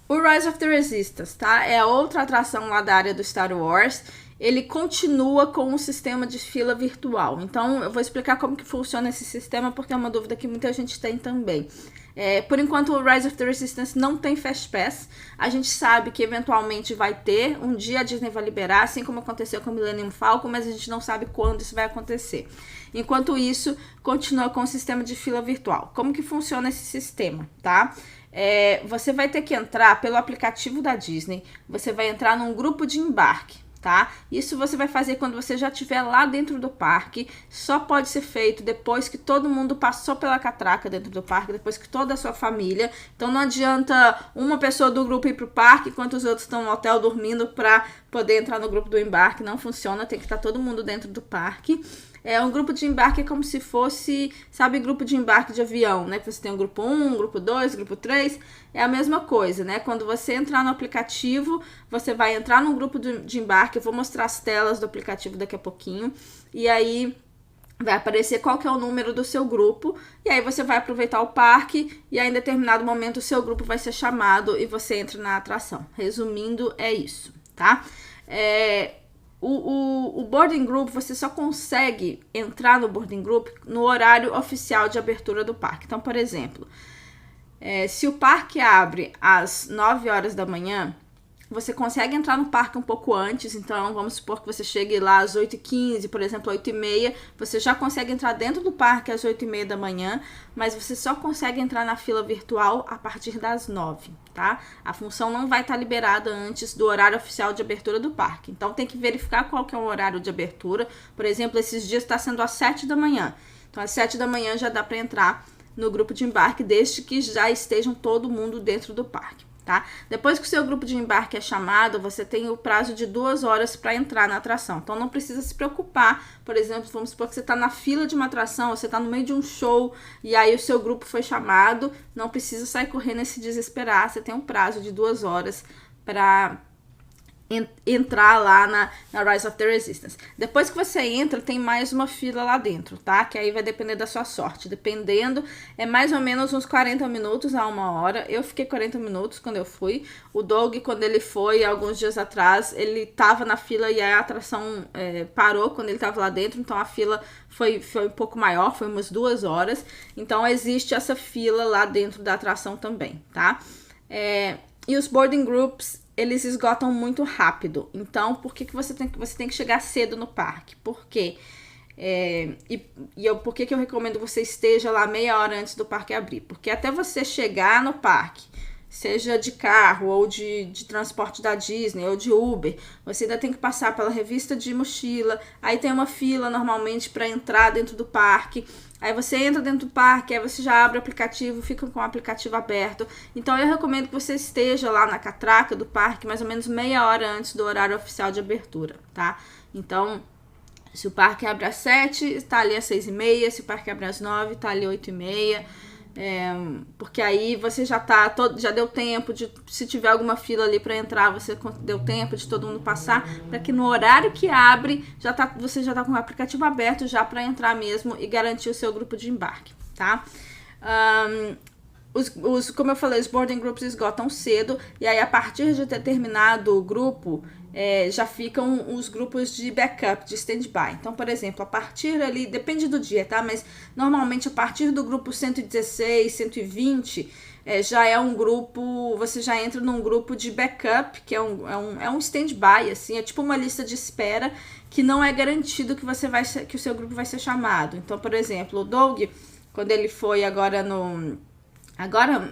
O Rise of the Resistance, tá? É outra atração lá da área do Star Wars. Ele continua com um sistema de fila virtual. Então, eu vou explicar como que funciona esse sistema, porque é uma dúvida que muita gente tem também. Por enquanto, o Rise of the Resistance não tem Fast Pass. A gente sabe que eventualmente vai ter. Um dia a Disney vai liberar, assim como aconteceu com o Millennium Falcon, mas a gente não sabe quando isso vai acontecer. Enquanto isso, continua com o sistema de fila virtual. Como que funciona esse sistema, tá? Você vai ter que entrar pelo aplicativo da Disney. Você vai entrar num grupo de embarque. Tá? Isso você vai fazer quando você já estiver lá dentro do parque. Só pode ser feito depois que todo mundo passou pela catraca dentro do parque, depois que toda a sua família. Então não adianta uma pessoa do grupo ir pro parque enquanto os outros estão no hotel dormindo para poder entrar no grupo do embarque. Não funciona, tem que estar todo mundo dentro do parque. Um grupo de embarque é como se fosse, sabe, grupo de embarque de avião, né? Que você tem o grupo 1, grupo 2, grupo 3. É a mesma coisa, né? Quando você entrar no aplicativo, você vai entrar no grupo de embarque. Eu vou mostrar as telas do aplicativo daqui a pouquinho. E aí vai aparecer qual que é o número do seu grupo. E aí você vai aproveitar o parque. E aí em determinado momento o seu grupo vai ser chamado e você entra na atração. Resumindo, é isso, tá? O boarding group, você só consegue entrar no boarding group no horário oficial de abertura do parque. Então, por exemplo, se o parque abre às 9 horas da manhã, você consegue entrar no parque um pouco antes. Então, vamos supor que você chegue lá às 8h15, por exemplo, 8h30. Você já consegue entrar dentro do parque às 8h30 da manhã, mas você só consegue entrar na fila virtual a partir das 9, tá? A função não vai estar liberada antes do horário oficial de abertura do parque. Então, tem que verificar qual que é o horário de abertura. Por exemplo, esses dias está sendo às 7 da manhã. Então, às 7 da manhã já dá para entrar no grupo de embarque, desde que já estejam todo mundo dentro do parque. Tá? Depois que o seu grupo de embarque é chamado, você tem o prazo de 2 horas para entrar na atração. Então não precisa se preocupar. Por exemplo, vamos supor que você está na fila de uma atração, você está no meio de um show e aí o seu grupo foi chamado. Não precisa sair correndo e se desesperar. Você tem um prazo de 2 horas para entrar lá na Rise of the Resistance. Depois que você entra, tem mais uma fila lá dentro, tá? Que aí vai depender da sua sorte. Dependendo, é mais ou menos uns 40 minutos a 1 hora. Eu fiquei 40 minutos quando eu fui. O Doug, quando ele foi, alguns dias atrás, ele tava na fila e a atração parou quando ele tava lá dentro. Então, a fila foi um pouco maior, foi umas 2 horas. Então, existe essa fila lá dentro da atração também, tá? E os boarding groups, eles esgotam muito rápido. Então, por que você tem que chegar cedo no parque? Por quê? Por que eu recomendo que você esteja lá meia hora antes do parque abrir? Porque até você chegar no parque, seja de carro ou de transporte da Disney ou de Uber, você ainda tem que passar pela revista de mochila. Aí tem uma fila normalmente para entrar dentro do parque. Aí você entra dentro do parque, aí você já abre o aplicativo, fica com o aplicativo aberto. Então eu recomendo que você esteja lá na catraca do parque mais ou menos meia hora antes do horário oficial de abertura, tá? Então, se o parque abre às 7, está ali às 6h30. Se o parque abre às 9, está ali às 8h30. Porque aí você já deu tempo de, se tiver alguma fila ali para entrar, você deu tempo de todo mundo passar, para que no horário que abre, você já tá com o aplicativo aberto já para entrar mesmo e garantir o seu grupo de embarque, tá? Como eu falei, os boarding groups esgotam cedo, e aí a partir de determinado grupo, já ficam os grupos de backup, de stand-by. Então, por exemplo, a partir ali, depende do dia, tá? Mas normalmente a partir do grupo 116, 120, já é um grupo, você já entra num grupo de backup, que é um stand-by, assim, é tipo uma lista de espera, que não é garantido que o seu grupo vai ser chamado. Então, por exemplo, o Doug, quando ele foi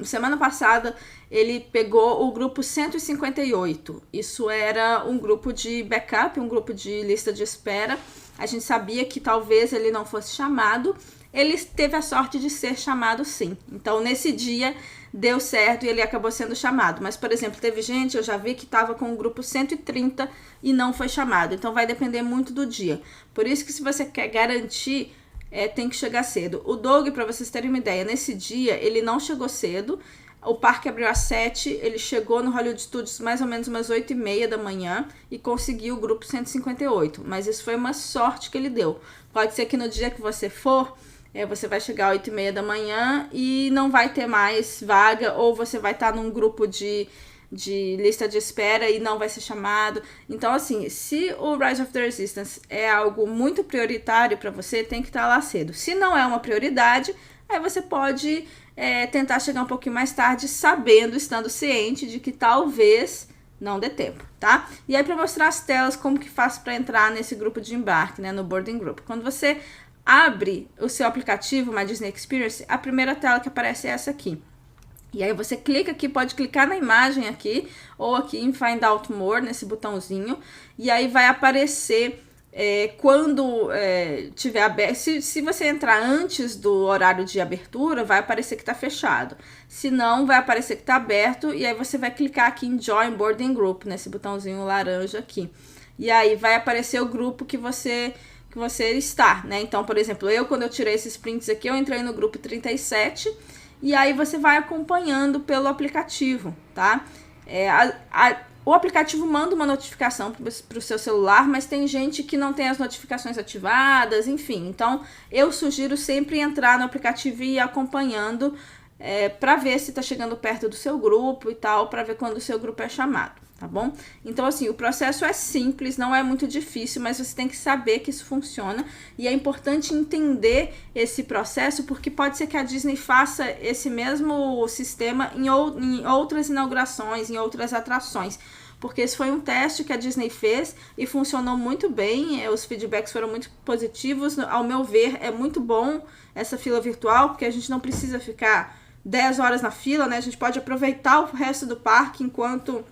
semana passada, ele pegou o grupo 158. Isso era um grupo de backup, um grupo de lista de espera. A gente sabia que talvez ele não fosse chamado. Ele teve a sorte de ser chamado sim. Então, nesse dia, deu certo e ele acabou sendo chamado. Mas, por exemplo, teve gente, eu já vi que estava com o grupo 130 e não foi chamado. Então, vai depender muito do dia. Por isso que se você quer garantir, tem que chegar cedo. O Doug, para vocês terem uma ideia, nesse dia ele não chegou cedo. O parque abriu às 7, ele chegou no Hollywood Studios mais ou menos umas 8h30 da manhã e conseguiu o grupo 158. Mas isso foi uma sorte que ele deu. Pode ser que no dia que você for, você vai chegar às 8h30 da manhã e não vai ter mais vaga, ou você vai estar num grupo de lista de espera e não vai ser chamado. Então, assim, se o Rise of the Resistance é algo muito prioritário para você, tem que estar lá cedo. Se não é uma prioridade, aí você pode tentar chegar um pouquinho mais tarde, estando ciente de que talvez não dê tempo, tá? E aí, para mostrar as telas, como que faz para entrar nesse grupo de embarque, né, no boarding group. Quando você abre o seu aplicativo, My Disney Experience, a primeira tela que aparece é essa aqui. E aí você clica aqui, pode clicar na imagem aqui, ou aqui em Find Out More, nesse botãozinho, e aí vai aparecer quando tiver aberto. Se você entrar antes do horário de abertura, vai aparecer que está fechado. Se não, vai aparecer que está aberto, e aí você vai clicar aqui em Join Boarding Group, nesse botãozinho laranja aqui. E aí vai aparecer o grupo que você está, né? Então, por exemplo, quando eu tirei esses prints aqui, eu entrei no grupo 37, e aí você vai acompanhando pelo aplicativo, tá? O aplicativo manda uma notificação para o seu celular, mas tem gente que não tem as notificações ativadas, enfim. Então, eu sugiro sempre entrar no aplicativo e ir acompanhando para ver se está chegando perto do seu grupo e tal, para ver quando o seu grupo é chamado, tá bom? Então, assim, o processo é simples, não é muito difícil, mas você tem que saber que isso funciona, e é importante entender esse processo, porque pode ser que a Disney faça esse mesmo sistema em outras inaugurações, em outras atrações, porque esse foi um teste que a Disney fez e funcionou muito bem, os feedbacks foram muito positivos. Ao meu ver, é muito bom essa fila virtual, porque a gente não precisa ficar 10 horas na fila, né? A gente pode aproveitar o resto do parque enquanto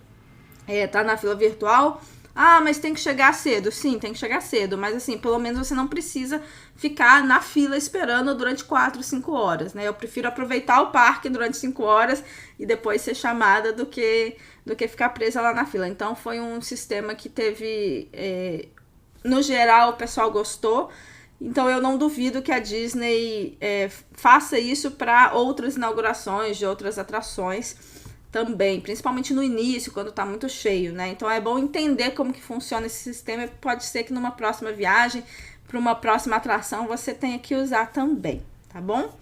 tá na fila virtual. Ah, mas tem que chegar cedo. Sim, tem que chegar cedo, mas assim, pelo menos você não precisa ficar na fila esperando durante 4, 5 horas, né? Eu prefiro aproveitar o parque durante 5 horas e depois ser chamada do que ficar presa lá na fila. Então, foi um sistema que teve... no geral, o pessoal gostou. Então, eu não duvido que a Disney faça isso para outras inaugurações de outras atrações também, principalmente no início, quando tá muito cheio, né? Então é bom entender como que funciona esse sistema, e pode ser que numa próxima viagem, para uma próxima atração, você tenha que usar também, tá bom?